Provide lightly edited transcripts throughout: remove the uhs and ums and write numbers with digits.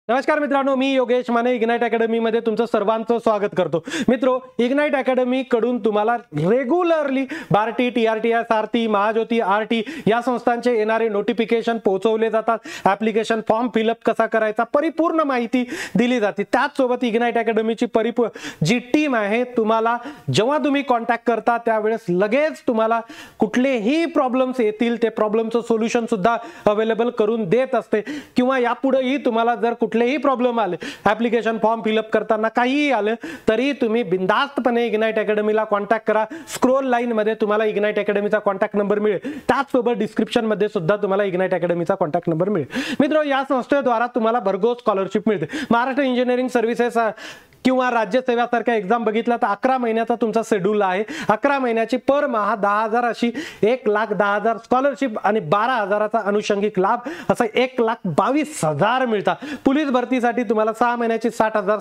नमस्कार मित्रांनो, मी Yogesh Mane ignite academy मध्ये तुमचं सर्वांचं स्वागत करतो। मित्रो, इग्नाइट अकॅडमी कडून तुम्हाला रेग्युलरली बार्टी, टीआरटीआय, सारथी, महाज्योती, आरटी या संस्थांचे येणारे नोटिफिकेशन पोहोचवले जातात। ॲप्लिकेशन फॉर्म फिलअप कसा करायचा परिपूर्ण माहिती दिली जाते। त्याच सोबत इग्नाइट अकॅडमीची जी टीम आहे तुम्हाला जेव्हा तुम्ही कॉन्टॅक्ट करता त्यावेळेस लगेच तुम्हाला कुठलेही प्रॉब्लेम्स येतील ते प्रॉब्लेमचं सोल्युशन सुद्धा अवेलेबल करून देत असते। किंवा यापुढेही तुम्हाला जर कुठलेही प्रॉब्लेम आले, ॲप्लिकेशन फॉर्म फिलअप करताना काहीही आलं तरी तुम्ही बिनधास्तपणे इग्नाइट अकॅडमीला कॉन्टॅक्ट करा। स्क्रोल लाईन मध्ये तुम्हाला इग्नाइट अकॅडमीचा कॉन्टॅक्ट नंबर मिळेल। त्याचसोबत डिस्क्रिप्शन मध्ये सुद्धा तुम्हाला इग्नाइट अकॅडमीचा कॉन्टॅक्ट नंबर मिळेल। मित्रो, या संस्थेद्वारा तुम्हाला भरघोस स्कॉलरशिप मिळते। महाराष्ट्र इंजिनिअरिंग सर्व्हिसेस किंवा राज्यसेवासारख्या एक्झाम बघितला तर 11 महिन्याचा तुमचा शेड्यूल आहे। 11 महिन्याची पर माह 10,000 अशी 1,10,000 स्कॉलरशिप आणि 12,000चा अनुषंगिक लाभ असं 1,22,000 मिळतात। पोलीस भरतीसाठी तुम्हाला 6 महिन्याची 60,000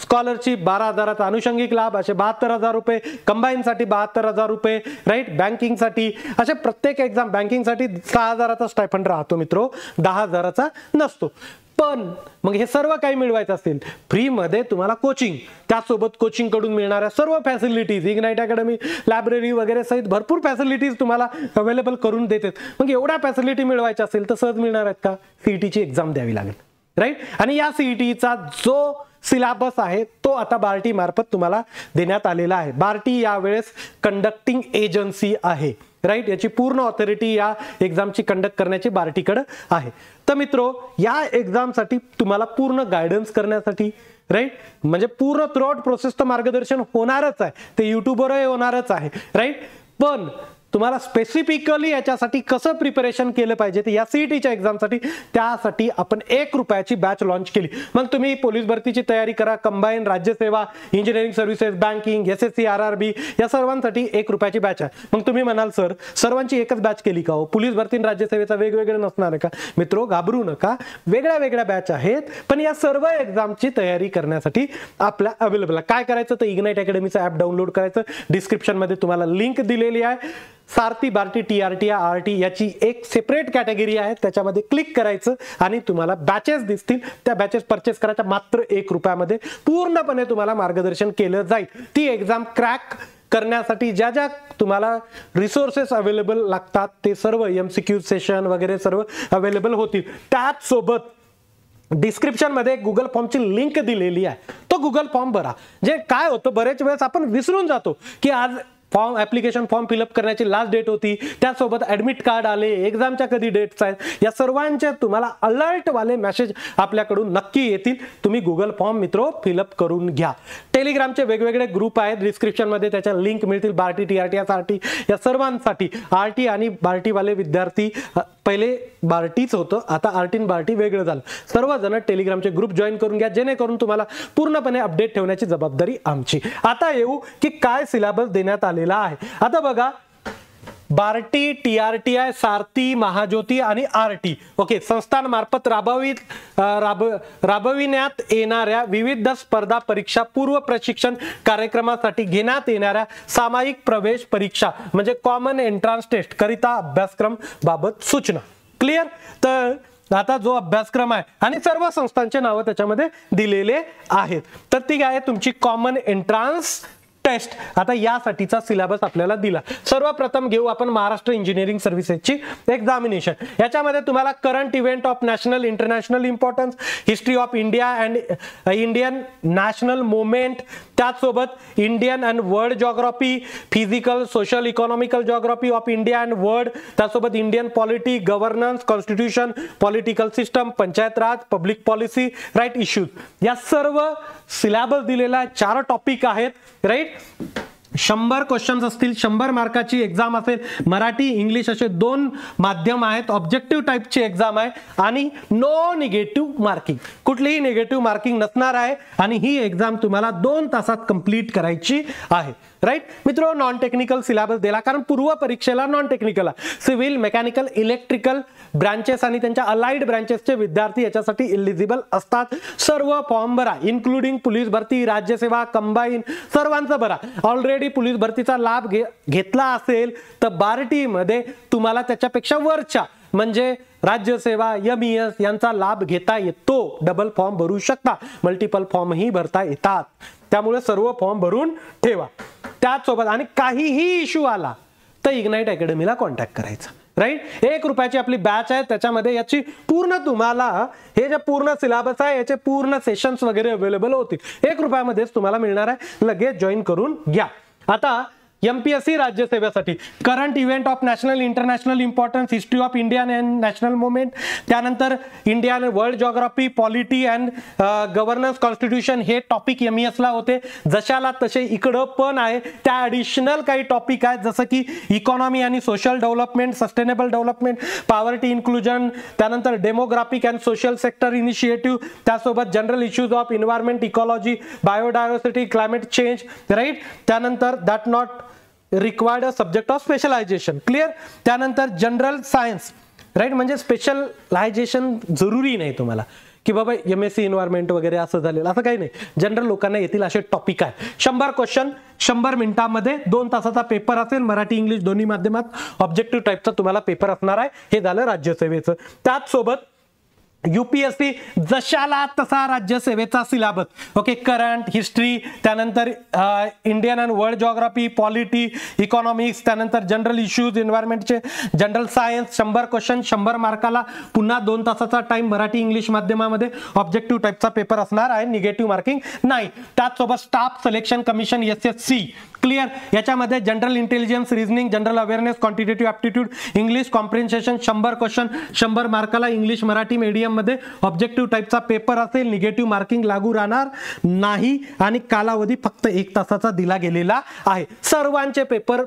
स्कॉलरशिप, 12,000चा अनुषंगिक लाभ असे 72,000 रुपये, कंबाईन साठी 72,000 रुपये, राईट। बँकिंग साठी असे प्रत्येक एक्झाम, बँकिंग साठी 6,000चा स्टायफंड राहतो मित्रो, 10,000चा नसतो। पण मग हे सर्व काही मिळवायचं असेल फ्री मध्ये तुम्हाला कोचिंग, त्यासोबत कोचिंग कडून मिळणाऱ्या सर्व फॅसिलिटीज, इग्नाइट अकॅडमी लायब्ररी वगैरे सहित भरपूर फॅसिलिटीज तुम्हाला अवेलेबल करून देते। मग एवढ्या फॅसिलिटी मिळवायच्या असेल तर सहज मिळणार आहेत का? सीईटीची एक्झाम द्यावी लागेल, राईट। आणि या सीईटीचा जो सिलेबस आहे तो आता बार्टी मार्फत तुम्हाला देण्यात आलेला आहे। बार्टी यावेळेस कंडक्टिंग एजन्सी आहे, राईट। याची पूर्ण ऑथॉरिटी या एक्झामची कंडक्ट करण्याची बार्टीकडे आहे। तर मित्रो, या एक्झामसाठी तुम्हाला पूर्ण गायडन्स करण्यासाठी, राईट, म्हणजे पूर्ण थ्रूआउट प्रोसेसचं मार्गदर्शन होणारच आहे, ते युट्यूबवरही होणारच आहे, राईट। पण तुम्हाला स्पेसिफिकली याच्यासाठी कसं प्रिपरेशन केलं पाहिजे ते या सीईटीच्या एक्झामसाठी, त्यासाठी आपण 1 रुपयाची बॅच लॉन्च केली। मग तुम्ही पोलीस भरतीची तयारी करा, कंबाईन, राज्यसेवा, engineering services, banking, SSC, RRB या सर्वांसाठी 1 रुपयाची बॅच आहे। मग तुम्ही म्हणाल सर सर्वांची एकच बॅच केली का हो? पोलीस भरती आणि राज्यसेवेचा वेगवेगळे नसणार आहे का? मित्रो, घाबरू नका, वेगळ्या वेगळ्या बॅच आहेत, पण या सर्व एक्झामची तयारी करण्यासाठी आपल्या अवेलेबल आहे। काय करायचं तर इग्नाइट अकॅडमीचं ॲप डाउनलोड करायचं, डिस्क्रिप्शन मध्ये तुम्हाला लिंक दिलेली आहे। सारथी, बार्टी, टीआरटीआय, आरटी याची एक सेपरेट कॅटेगरी आहे, त्याच्यामध्ये क्लिक करायचं आणि तुम्हाला बॅचेस दिसतील, त्या बॅचेस परचेस करायच्या मात्र 1 रुपयामध्ये पूर्णपणे तुम्हाला मार्गदर्शन केलं जाईल। ती एक्झाम क्रॅक करण्यासाठी ज्या ज्या तुम्हाला रिसोर्सेस अवेलेबल लागतात ते सर्व एमसीक्यू सेशन वगैरे सर्व अवेलेबल होतील। त्याच सोबत डिस्क्रिप्शन मध्ये गुगल फॉर्मची लिंक दिलेली आहे, तो गुगल फॉर्म भरा। जे काय होतं, बरेच वेळेस आपण विसरून जातो की आज ॲप्लिकेशन फॉर्म फिलअप करण्याची लास्ट डेट होती, त्यासोबत ॲडमिट कार्ड आले, एक्झामच्या कधी डेट्स आहेत, या सर्वांचे तुम्हाला अलर्ट वाले मेसेज आपल्याकडून नक्की येतील। तुम्ही गुगल फॉर्म मित्रो फिलअप करून घ्या। टेलिग्रामचे वेगवेगळे ग्रुप आहेत, डिस्क्रिप्शन मध्ये त्याच्या लिंक मिळतील। बार्टी, टीआरटी, आरटी या सर्वांसाठी, आरटी आणि बार्टी वाले विद्यार्थी, पहिले बार्टीच होतं, आता आरटी आणि बार्टी वेगळं झालं, सर्वजण टेलिग्रामचे ग्रुप जॉईन करून घ्या, जेणेकरून तुम्हाला पूर्णपणे अपडेट ठेवण्याची जबाबदारी आमची। आता येऊ की काय सिलेबस देण्यात आलेला आहे। आता बघा, बार्टी, टीआरटीआय, सारथी, महाज्योती आणि आरटी, ओके, संस्थांमार्फत राबविण्यात येणाऱ्या विविध स्पर्धा परीक्षा पूर्व प्रशिक्षण कार्यक्रमासाठी घेण्यात येणाऱ्या सामायिक प्रवेश परीक्षा म्हणजे कॉमन एंट्रन्स टेस्ट करिता अभ्यासक्रम बाबत सूचना। क्लिअर? तर आता जो अभ्यासक्रम आहे आणि सर्व संस्थांचे नाव त्याच्यामध्ये दिलेले आहेत। तर ती आहे तुमची कॉमन एंट्रन्स टेस्ट। आता यासाठीचा सिलेबस आपल्याला दिला। सर्वप्रथम घेऊ आपण महाराष्ट्र इंजिनिअरिंग सर्व्हिसेसची एक्झामिनेशन। याच्यामध्ये तुम्हाला current event of national international importance, history of India and Indian national movement, त्याचसोबत Indian and world geography, physical, social, economical geography of India and world, त्यासोबत Indian polity, governance, constitution, political system, panchayat raj, public policy, right issues, या सर्व syllabus दिलेला आहे। 4 topic आहेत, right. 100 questions असतील, 100 मार्काची exam असेल। Marathi, English असे 2 माध्यम आहेत, ऑब्जेक्टिव्ह टाइपची एक्झाम आहे आणि नो निगेटिव्ह मार्किंग, कुठलीही निगेटिव्ह मार्किंग नसणार आहे आणि ही एक्झाम तुम्हाला 2 तासात कंप्लीट करायची आहे, राईट। मित्रो, नॉन टेक्निकल सिलेबस दिला, कारण पूर्व परीक्षेला non technical, civil, mechanical, electrical branches आणि त्यांच्या अलाइड ब्रांचेसचे विद्यार्थी याच्यासाठी एलिजिबल असतात। सर्व फॉर्म भरा, इन्क्लुडिंग पोलीस भरती, राज्यसेवा, कंबाईन, सर्वांचं भरा। ऑलरेडी पोलीस भरतीचा लाभ घेतला असेल तर बार्टी मध्ये तुम्हाला त्याच्यापेक्षा वरच्या म्हणजे राज्यसेवा, MES यांचा लाभ घेता येतो. डबल फॉर्म भरू शकता, मल्टिपल फॉर्मही भरता येतात. त्यामुळे सर्व फॉर्म भरून ठेवा. त्याचसोबत आणि काहीही इश्यू आला तर इग्नाइट अकॅडमीला कॉन्टॅक्ट करायचा. राईट, 1 रुपयाची आपली बॅच आहे, त्याच्यामध्ये याची पूर्ण तुम्हाला हे जे पूर्ण सिलेबस आहे याचे पूर्ण सेशन्स वगैरे अवेलेबल होतील. 1 रुपयामध्येच तुम्हाला मिळणार आहे. लगेच जॉईन करून घ्या. आता MPSC राज्यसेवेसाठी current event of national international importance, history of Indian and national movement, त्यानंतर Indian world geography, polity and governance, constitution हे टॉपिक MES ला होते. जशाला तसे इकडं पण आहे. त्या ॲडिशनल काही टॉपिक आहेत जसं की इकॉनॉमी आणि social development, sustainable development, poverty inclusion, त्यानंतर demographic and social sector initiative, त्यासोबत general issues of environment, ecology, biodiversity, climate change. Right, त्यानंतर that not required subject of specialization. Clear. त्यानंतर जनरल सायन्स. राईट, म्हणजे specialization जरुरी नाही तुम्हाला की बाबा MSc एन्व्हायरमेंट वगैरे असं झालेलं, असं काही नाही. जनरल लोकांना येतील असे टॉपिक आहे. 100 क्वेश्चन 100 मिनिटांमध्ये, 2 तासाचा पेपर असेल. मराठी इंग्लिश दोन्ही माध्यमात ऑब्जेक्टिव्ह टाईपचा तुम्हाला पेपर असणार आहे. हे झालं राज्यसेवेचं. त्याचसोबत UPSC जशाला तसा राज्यसेवेचा सिलेबस. ओके, करंट, हिस्ट्री, त्यानंतर Indian and world geography, polity, economics, त्यानंतर जनरल इश्यूज एन्व्हायरमेंटचे, जनरल सायन्स, 100 क्वेश्चन 100 मार्काला, पुन्हा 2 तासाचा टाइम. मराठी इंग्लिश माध्यमामध्ये ऑब्जेक्टिव्ह टाईपचा पेपर असणार आहे. निगेटिव्ह मार्किंग नाही. त्याचसोबत स्टाफ सिलेक्शन कमिशन SSC. क्लिअर. याच्यामध्ये general intelligence, reasoning, general awareness, quantitative aptitude, English comprehension, 100 question 100 मार्काला, इंग्लिश मराठी मीडियम मध्ये ऑब्जेक्टिव्ह टाईपचा पेपर असेल. निगेटिव्ह मार्किंग लागू राहणार नाही आणि कालावधी फक्त 1 तासाचा दिला गेलेला आहे. सर्वांचे पेपर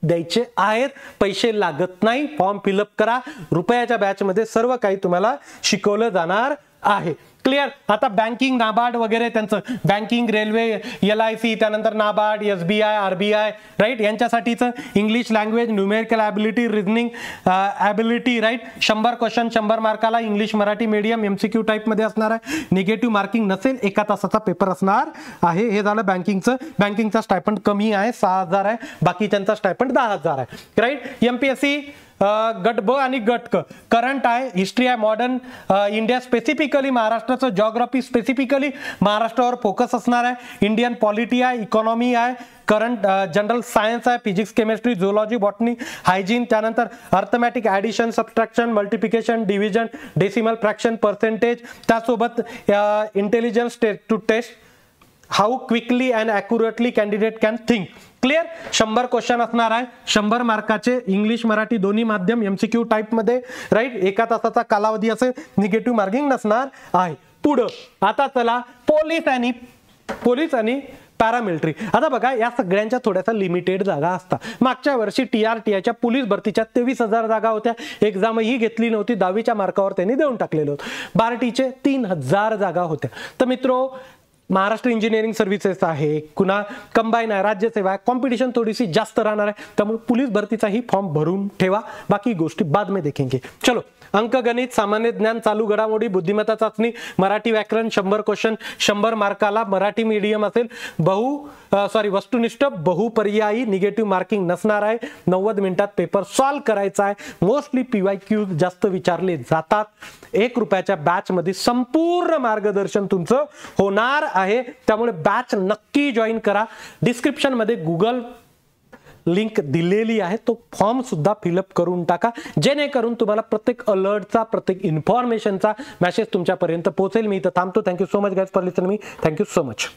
द्यायचे आहेत, पैसे लागत नाही. फॉर्म फिलअप करा. रुपयाच्या बॅच मध्ये सर्व काही तुम्हाला शिकवलं जाणार आहे. क्लिअर. आता बँकिंग, नाबार्ड वगैरे त्यांचं बँकिंग, रेल्वे, LIC, त्यानंतर नाबार्ड, SBI, RBI, राईट, यांच्यासाठीचं English language, numerical ability, reasoning ability. Right, 100 question 100 मार्काला, इंग्लिश मराठी मीडियम MCQ टाईपमध्ये असणार आहे. निगेटिव्ह मार्किंग नसेल. 1 तासाचा पेपर असणार आहे. हे झालं बँकिंगचं. बँकिंगचा स्टायपंड कमी आहे, 6,000 आहे. बाकीच्यांचा स्टायपंड 10,000 आहे. राईट. MPSC गट ब आणि गट क. करंट आहे, हिस्ट्री आहे, मॉडर्न इंडिया स्पेसिफिकली महाराष्ट्राचं, जॉग्राफी स्पेसिफिकली महाराष्ट्रावर फोकस असणार आहे. इंडियन पॉलिटी आहे, इकॉनॉमी आहे, करंट जनरल सायन्स आहे, physics, chemistry, zoology, botany, hygiene, त्यानंतर arithmetic, addition, subtraction, multiplication, division, decimal fraction, percentage. त्यासोबत intelligence to test how quickly and accurately candidate can think. Clear. 100 question असणार आहे, 100 मार्काचे, English Marathi दोन्ही माध्यम MCQ type मध्ये. Right, 1 तासाचा कालावधी असेल. निगेटिव्ह मार्किंग नसणार आहे. पुढं आता चला पोलीस आणि पॅरामिलिटरी. आता बघा, या सगळ्यांच्या थोड्याशा लिमिटेड जागा असतात. मागच्या वर्षी TRTIच्या पोलीस भरतीच्या 23,000 जागा होत्या. एक्झामही घेतली नव्हती. 10वीच्या मार्कावर त्यांनी देऊन टाकलेलं होतं. बार्टीचे 3,000 जागा होत्या. तर मित्रो, महाराष्ट्र इंजिनिअरिंग सर्व्हिसेस आहे, पुन्हा कंबाईन आहे, राज्यसेवा आहे, कॉम्पिटिशन थोडीशी जास्त राहणार आहे. त्यामुळे पोलीस भरतीचाही फॉर्म भरून ठेवा. बाकी गोष्टी बाद में देखेंगे. चलो, अंकगणित, सामान्य ज्ञान, चालू घडामोडी, बुद्धिमत्ता चाचणी, मराठी व्याकरण, 100 क्वेश्चन 100 मार्काला, मराठी मीडियम असेल, वस्तुनिष्ठ, बहुपर्यायी, निगेटिव्ह मार्किंग नसणार आहे. 90 मिनिटात पेपर सॉल्व्ह करायचा आहे. मोस्टली PYQ जास्त विचारले जातात. 1 रुपयाच्या बॅच मध्ये संपूर्ण मार्गदर्शन तुमचं होणार आहे. त्यामुळे बॅच नक्की जॉईन करा. डिस्क्रिप्शन मध्ये गुगल लिंक दिलेली आहे. तो फॉर्म सुद्धा फिलअप करून टाका, जेणेकरून तुम्हाला प्रत्येक अलर्टचा, प्रत्येक इन्फॉर्मेशनचा मेसेज तुमच्यापर्यंत पोहोचेल. मी इथं थांबतो. Thank you so much guys for listening me. Thank you so much.